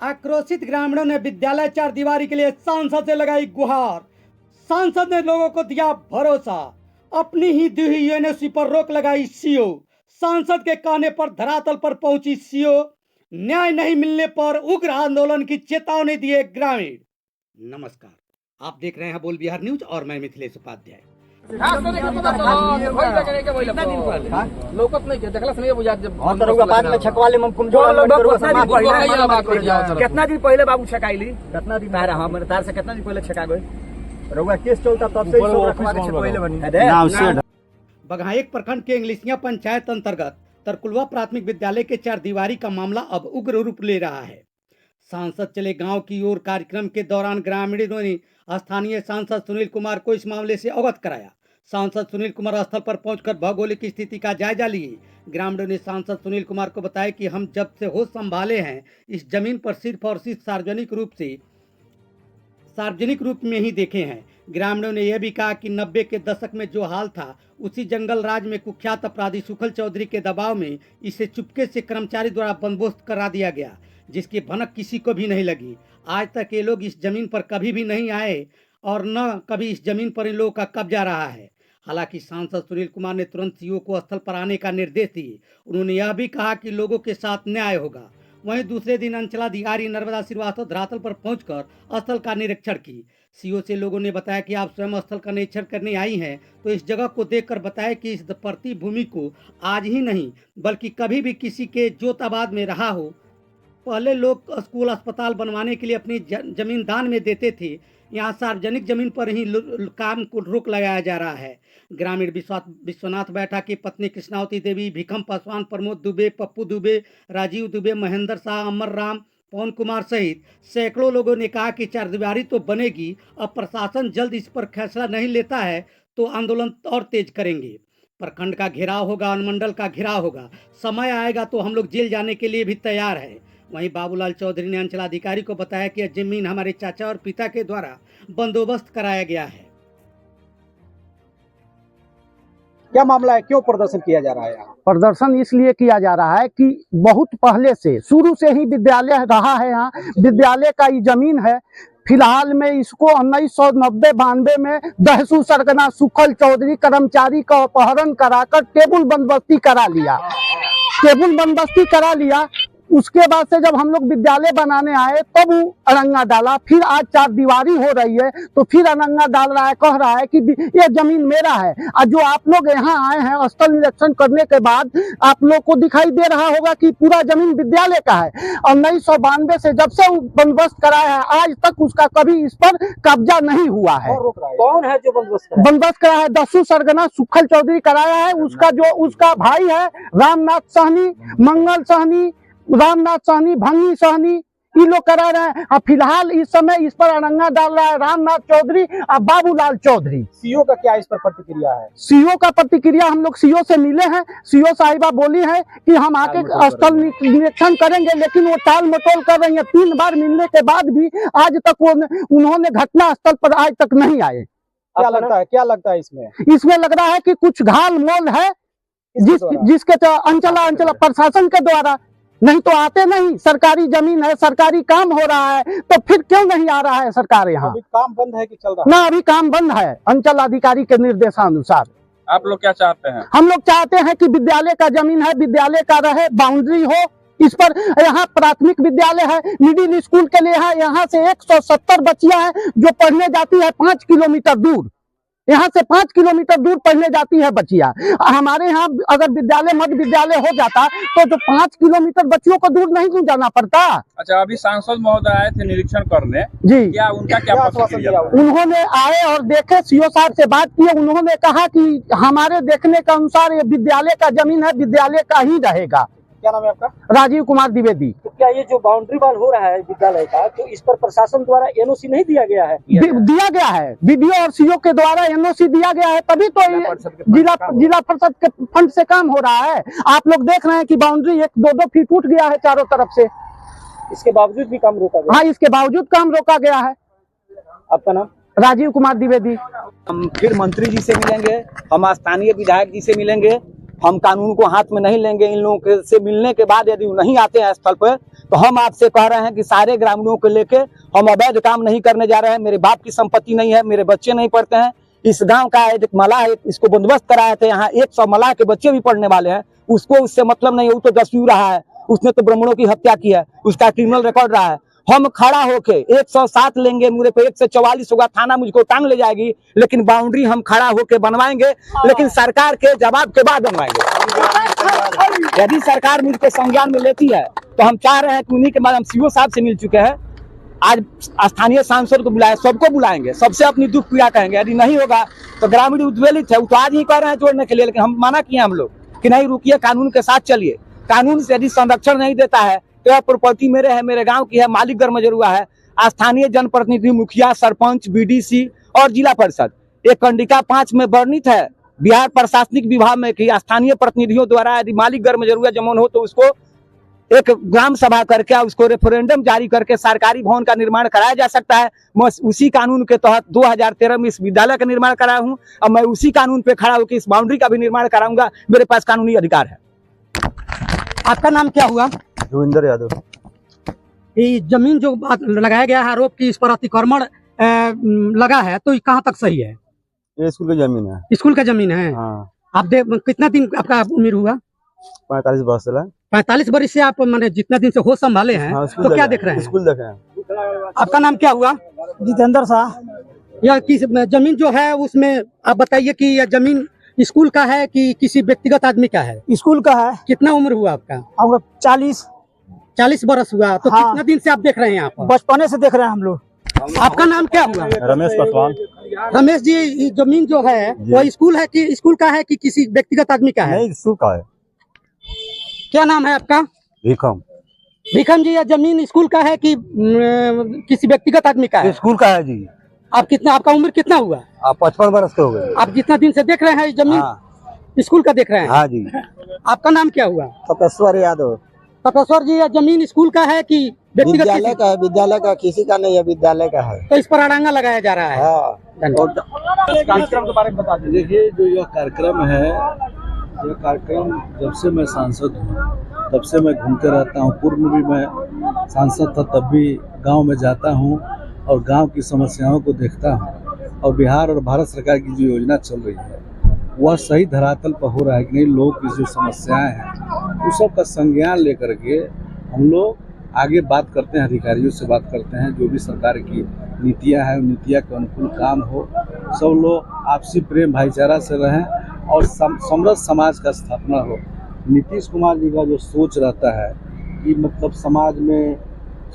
आक्रोशित ग्रामीणों ने विद्यालय चार दीवारी के लिए सांसद से लगाई गुहार। सांसद ने लोगों को दिया भरोसा, अपनी ही दी हुई यूएनओसी पर रोक लगाई सीओ। सांसद के कहने पर धरातल पर पहुंची सीओ। न्याय नहीं मिलने पर उग्र आंदोलन की चेतावनी दिए ग्रामीण। नमस्कार, आप देख रहे हैं बोल बिहार न्यूज और मैं मिथिलेश उपाध्याय। कितना दिन पहले बाबू छकाइली, कितना दिन आ रहा हमारे तार से कितना दिन पहले छका गए रउआ केस चलता तब से पहले बनी। बघाइक प्रखंड के इंग्लिशिया पंचायत अंतर्गत तरकुलवा प्राथमिक विद्यालय के चार दीवारी का मामला अब उग्र रूप ले रहा है। सांसद चले गांव की ओर कार्यक्रम के दौरान ग्रामीणों ने स्थानीय सांसद सुनील कुमार को इस मामले से अवगत कराया। सांसद सुनील कुमार स्थल पर पहुंचकर भौगोलिक स्थिति का जायजा लिए। ग्रामीणों ने सांसद सुनील कुमार को बताया कि हम जब से होश संभाले हैं इस जमीन पर सिर्फ और सिर्फ सार्वजनिक रूप में ही देखे हैं। ग्रामीणों ने यह भी कहा कि 90 के दशक में जो हाल था उसी जंगल राज में कुख्यात अपराधी सुखल चौधरी के दबाव में इसे चुपके से कर्मचारी द्वारा बंदोबस्त करा दिया गया, जिसकी भनक किसी को भी नहीं लगी। आज तक ये लोग इस जमीन पर कभी भी नहीं आए और न कभी इस जमीन पर इन लोगों का कब्जा रहा है। हालांकि सांसद सुनील कुमार ने तुरंत सीओ को स्थल पर आने का निर्देश दिए। उन्होंने यह भी कहा कि लोगों के साथ न्याय होगा। वहीं दूसरे दिन अंचलाधिकारी नर्मदा श्रीवास्तव धरातल पर पहुंचकर स्थल का निरीक्षण की। सीओ से लोगों ने बताया कि आप स्वयं स्थल का निरीक्षण करने आई हैं तो इस जगह को देखकर बताया कि इस पड़ती भूमि को आज ही नहीं बल्कि कभी भी किसी के जोताबाद में रहा हो। पहले लोग स्कूल अस्पताल बनवाने के लिए अपनी जमीन दान में देते थे, यहाँ सार्वजनिक जमीन पर ही काम को रोक लगाया जा रहा है। ग्रामीण विश्वनाथ बैठा की पत्नी कृष्णावती देवी, भिखम पासवान, प्रमोद दुबे, पप्पू दुबे, राजीव दुबे, महेंद्र शाह, अमर राम, पवन कुमार सहित सैकड़ों लोगों ने कहा कि चारदीवारी तो बनेगी, अब प्रशासन जल्द इस पर फैसला नहीं लेता है तो आंदोलन और तेज करेंगे। प्रखंड का घेराव होगा, अनुमंडल का घेराव होगा, समय आएगा तो हम लोग जेल जाने के लिए भी तैयार है। वहीं बाबूलाल चौधरी ने अंचलाधिकारी को बताया कि यह जमीन हमारे चाचा और पिता के द्वारा बंदोबस्त कराया गया है। क्या मामला है, क्यों प्रदर्शन किया जा रहा है? यहाँ प्रदर्शन इसलिए किया जा रहा है कि बहुत पहले से शुरू से ही विद्यालय रहा है। यहाँ विद्यालय का ये जमीन है। फिलहाल में इसको 1990-92 में दहसू सरगना सुखल चौधरी कर्मचारी का अपहरण कराकर टेबल बंदोबस्ती करा लिया। उसके बाद से जब हम लोग विद्यालय बनाने आए तब वो अरंगा डाला। फिर आज चार दीवारी हो रही है तो फिर अरंगा डाल रहा है, कह रहा है कि ये जमीन मेरा है। और जो आप लोग यहाँ आए हैं स्थल निरीक्षण करने के बाद आप लोग को दिखाई दे रहा होगा कि पूरा जमीन विद्यालय का है। और 1992 से जब से बंदोबस्त कराया है आज तक उसका कभी इस पर कब्जा नहीं हुआ है। कौन है जो बंदोबस्त कराया है? दस्यू सरगना सुखल चौधरी कराया है। उसका भाई है रामनाथ सहनी, मंगल सहनी, रामनाथ सहनी, भंगी सहनी, ये लोग करा रहे हैं। और फिलहाल इस समय इस पर अरंगा डाल रहा है रामनाथ चौधरी और बाबूलाल चौधरी। सीओ का क्या इस पर प्रतिक्रिया है? सीओ का प्रतिक्रिया, हम लोग सीओ से मिले हैं। सीओ साहिबा बोली है कि हम आके स्थल निरीक्षण करेंगे, लेकिन वो टाल मटोल कर रही है। 3 बार मिलने के बाद भी आज तक उन्होंने घटना स्थल पर आज तक नहीं आए। क्या लगता है इसमें लग रहा है कि कुछ घाल मोल है जिसके अंचला प्रशासन के द्वारा। नहीं तो आते नहीं, सरकारी जमीन है, सरकारी काम हो रहा है तो फिर क्यों नहीं आ रहा है सरकार यहाँ? अभी काम बंद है कि चल रहा है? ना, अभी काम बंद है अंचल अधिकारी के निर्देशानुसार। आप लोग क्या चाहते हैं? हम लोग चाहते हैं कि विद्यालय का जमीन है, विद्यालय का रहे, बाउंड्री हो इस पर। यहाँ प्राथमिक विद्यालय है, मिडिल स्कूल के लिए है। यहाँ से 170 बच्चियां हैं जो पढ़ने जाती है 5 किलोमीटर दूर। यहाँ से 5 किलोमीटर दूर पढ़ने जाती है बच्चियां। हमारे यहाँ अगर मध्य विद्यालय हो जाता तो जो 5 किलोमीटर बच्चियों को दूर नहीं जाना पड़ता। अच्छा, अभी सांसद महोदय आए थे निरीक्षण करने जी, क्या उनका क्या प्रतिक्रिया? उन्होंने आए और देखे, सीओ साहब से बात की। उन्होंने कहा कि हमारे देखने के अनुसार ये विद्यालय का जमीन है, विद्यालय का ही रहेगा। क्या नाम है आपका? राजीव कुमार द्विवेदी। तो क्या ये जो बाउंड्री वाल हो रहा है विद्यालय का, तो इस पर प्रशासन द्वारा एनओसी नहीं दिया गया है? दिया गया है, बीडीओ और सीओ के द्वारा एनओसी दिया गया है, तभी तो जिला परिषद के फंड से काम हो रहा है। आप लोग देख रहे हैं कि बाउंड्री 1-2 फीट उठ गया है चारों तरफ से। इसके बावजूद भी काम रोका गया? हाँ, इसके बावजूद काम रोका गया है। आपका नाम? राजीव कुमार द्विवेदी। हम फिर मंत्री जी से मिलेंगे, हम स्थानीय विधायक जी से मिलेंगे। हम कानून को हाथ में नहीं लेंगे। इन लोगों से मिलने के बाद यदि नहीं आते हैं स्थल पर तो हम आपसे कह रहे हैं कि सारे ग्रामीणों को लेके हम अवैध काम नहीं करने जा रहे हैं। मेरे बाप की संपत्ति नहीं है, मेरे बच्चे नहीं पढ़ते हैं। इस गांव का एक मलाह है, इसको बंदोबस्त कराए थे। यहाँ 100 मलाह के बच्चे भी पढ़ने वाले हैं, उसको उससे मतलब नहीं है। वो तो 10वीं रहा है, उसने तो ब्राह्मणों की हत्या की है, उसका क्रिमिनल रिकॉर्ड रहा है। हम खड़ा होके 107 लेंगे, मुझे पे 144 होगा, थाना मुझको टांग ले जाएगी, लेकिन बाउंड्री हम खड़ा होके बनवाएंगे, लेकिन सरकार के जवाब के बाद बनवाएंगे। यदि सरकार मुझको संज्ञान में लेती है तो हम चाह रहे हैं कि उन्हीं के बाद हम सीओ साहब से मिल चुके हैं, आज स्थानीय सांसद को बुलाए, सबको बुलाएंगे, सबसे अपनी दुख पीड़ा कहेंगे। यदि नहीं होगा तो ग्रामीण उद्वेलित है, वो तो आज ही कह रहे हैं जोड़ने के लिए, लेकिन हम मना किए हम लोग कि नहीं रुकिए, कानून के साथ चलिए। कानून से यदि संरक्षण नहीं देता है तो यह प्रॉपर्टी मेरे है, मेरे गांव की है, मालिक गर्मजरुआ है। स्थानीय जनप्रतिनिधि, मुखिया, सरपंच, बीडीसी और जिला परिषद एक कंडिका 5 में वर्णित है बिहार प्रशासनिक विभाग में कि स्थानीय प्रतिनिधियों द्वारा यदि मालिक गर्मजरुआ जमीन हो तो उसको एक ग्राम सभा करके उसको रेफरेंडम जारी करके सरकारी भवन का निर्माण कराया जा सकता है। मैं उसी कानून के तहत 2013 में इस विद्यालय का निर्माण कराया हूं और मैं उसी कानून पे खड़ा होकर इस बाउंड्री का भी निर्माण कराऊंगा। मेरे पास कानूनी अधिकार है। आपका नाम क्या हुआ? जोगिंदर यादव। ये जमीन जो बात लगाया गया है आरोप की इस पर अतिक्रमण लगा है, तो ये कहाँ तक सही है? ये स्कूल की जमीन है। स्कूल का जमीन है? हाँ। आप कितना दिन आपका उम्र हुआ? 45 वर्ष से 45 वर्ष से आप मैंने जितना दिन से होश संभाले हैं। हाँ, तो क्या देख रहे हैं? स्कूल देखे हैं। आपका नाम क्या हुआ? जितेंद्र शाह। यह किस जमीन जो है उसमें आप बताइए कि यह जमीन स्कूल का है कि किसी व्यक्तिगत आदमी का है? स्कूल का है। कितना उम्र हुआ आपका? 40 वर्ष हुआ। तो हाँ। कितना दिन से आप देख रहे हैं यहाँ पर? बचपने से देख रहे हैं हम लोग। आपका नाम क्या हुआ? रमेश पासवान। रमेश जी, ये जमीन जो है वो स्कूल है कि स्कूल का है कि किसी व्यक्तिगत आदमी का है? नहीं, स्कूल का है। क्या नाम है आपका? भीखम जी, यह जमीन स्कूल का है कि किसी व्यक्तिगत आदमी का है? स्कूल का है जी। आपका उम्र कितना हुआ? आप 55 वर्ष के हो गए। आप जितना दिन से देख रहे हैं जमीन? हाँ। स्कूल का देख रहे हैं? हाँ जी। आपका नाम क्या हुआ? तपेश्वर यादव। तपेश्वर जी, यह जमीन स्कूल का है कि व्यक्तिगत? विद्यालय का है। विद्यालय का किसी का नहीं है, विद्यालय का है। तो इस पर अड़ंगा लगाया जा रहा है। हाँ। धन्यवाद। कार्यक्रम के बारे में बता दीजिए। देखिए, जो यह कार्यक्रम है, यह कार्यक्रम जब से मैं सांसद हूँ तब से मैं घूमते रहता हूँ। पूर्व में भी मैं सांसद था, तब भी गांव में जाता हूँ और गांव की समस्याओं को देखता हूँ। और बिहार और भारत सरकार की जो योजना चल रही है वह सही धरातल पर हो रहा है कि नहीं। लोग की जो समस्याएं हैं उस सब का संज्ञान लेकर के हम लोग आगे बात करते हैं, अधिकारियों से बात करते हैं। जो भी सरकार की नीतियाँ हैं, नीतियाँ के अनुकूल काम हो, सब लोग आपसी प्रेम भाईचारा से रहें और समृद्ध समाज का स्थापना हो। नीतीश कुमार जी का जो सोच रहता है कि मतलब समाज में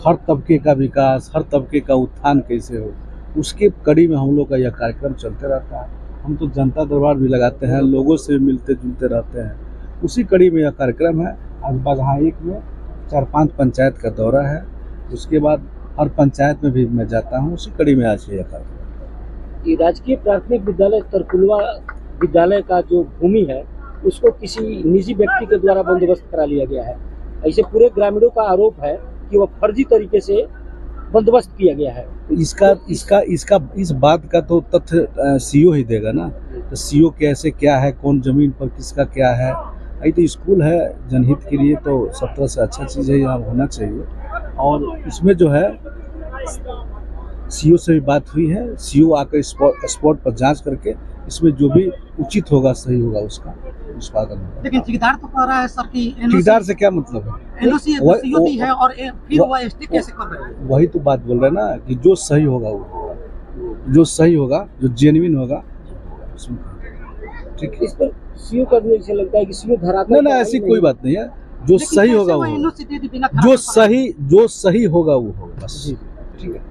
हर तबके का विकास, हर तबके का उत्थान कैसे हो, उसके कड़ी में हम लोग का यह कार्यक्रम चलते रहता है। हम तो जनता दरबार भी लगाते हैं, लोगों से मिलते जुलते रहते हैं। उसी कड़ी में यह कार्यक्रम है। आज बगहा 1 में 4-5 पंचायत का दौरा है, उसके बाद हर पंचायत में भी मैं जाता हूँ। उसी कड़ी में आज यह कार्यक्रम। राजकीय प्राथमिक विद्यालय तरकुलवा विद्यालय का जो भूमि है उसको किसी निजी व्यक्ति के द्वारा बंदोबस्त करा लिया गया है, ऐसे पूरे ग्रामीणों का आरोप है कि वह फर्जी तरीके से बंदोबस्त किया गया है। इस बात का तो तथ्य सीओ ही देगा ना। तो सीओ कैसे क्या है, कौन जमीन पर किसका क्या है। ये तो स्कूल है जनहित के लिए, तो सब तरह से अच्छा चीज़ है, यहाँ होना चाहिए। और इसमें जो है सीओ से भी बात हुई है। सीओ आकर स्पॉट पर जांच करके इसमें जो भी उचित होगा, सही होगा, उसका निष्पादन होगा। लेकिन ठेकेदार तो कह रहा है सर कि ठेकेदार से क्या मतलब है? एनओसी है और फिर वो एसटी कैसे कर रहे हैं? वही तो बात बोल रहे हैं ना कि जो सही होगा वो होगा, जो सही होगा, जो जेन्युइन होगा उसमें। ठीक है, इस पर सीओ का भी ऐसा लगता है कि सीओ धरातल ना, ऐसी कोई बात नहीं है। जो सही होगा वो होगा, जो सही होगा वो होगा, बस। ठीक है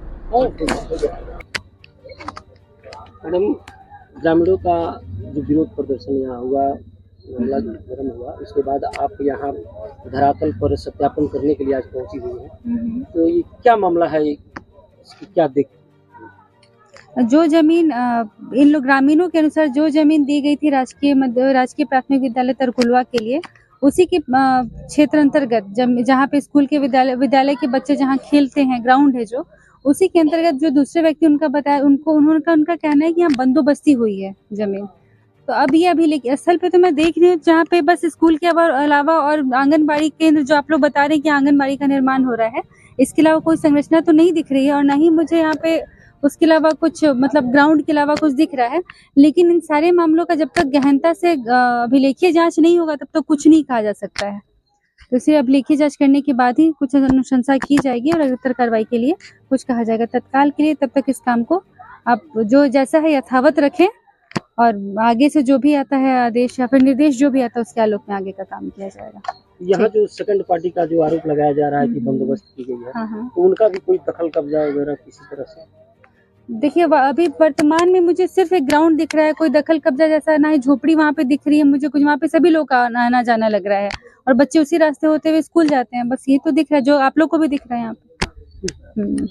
मैडम, ग्रामीणों का जो विरोध प्रदर्शन यहाँ हुआ, मामला गर्म हुआ, उसके बाद आप यहाँ धरातल पर सत्यापन करने के लिए आज पहुंची हुई हैं। तो ये क्या मामला है, इसकी क्या देख? जो जमीन इन लोग ग्रामीणों के अनुसार जो जमीन दी गई थी राजकीय प्राथमिक विद्यालय तरकुलवा के लिए, उसी के क्षेत्र अंतर्गत जहाँ पे स्कूल के विद्यालय के बच्चे जहाँ खेलते हैं, ग्राउंड है जो, उसी के अंतर्गत जो दूसरे व्यक्ति उनका बताया, उनका कहना है कि यहाँ बंदोबस्ती हुई है जमीन। तो अब ये अभिलेख स्थल पे तो मैं देख रही हूँ जहाँ पे बस स्कूल के अलावा और आंगनबाड़ी केंद्र जो आप लोग बता रहे हैं कि आंगनबाड़ी का निर्माण हो रहा है, इसके अलावा कोई संरचना तो नहीं दिख रही है और ना ही मुझे यहाँ पे उसके अलावा कुछ मतलब ग्राउंड के अलावा कुछ दिख रहा है। लेकिन इन सारे मामलों का जब तक गहनता से अभिलेखीय जांच नहीं होगा तब तक कुछ नहीं कहा जा सकता है। तो इसे अभिलेखीय जांच करने के बाद ही कुछ अनुशंसा की जाएगी और अग्रतर कार्रवाई के लिए कुछ कहा जाएगा। तत्काल के लिए तब तक इस काम को आप जो जैसा है यथावत रखें और आगे से जो भी आता है आदेश या फिर निर्देश जो भी आता है उसके आलोक में आगे का काम किया जाएगा। यहाँ जो सेकंड पार्टी का जो आरोप लगाया जा रहा है कि बंदोबस्त की गई है, हाँ। तो उनका भी कोई दखल कब्जा वगैरह किसी तरह से? देखिए अभी वर्तमान में मुझे सिर्फ एक ग्राउंड दिख रहा है, कोई दखल कब्जा जैसा ना ही झोपड़ी वहाँ पे दिख रही है मुझे कुछ। वहाँ पे सभी लोग का आना जाना लग रहा है और बच्चे उसी रास्ते होते हुए स्कूल जाते हैं, बस ये तो दिख रहा है जो आप लोग को भी दिख रहा है यहाँ पे।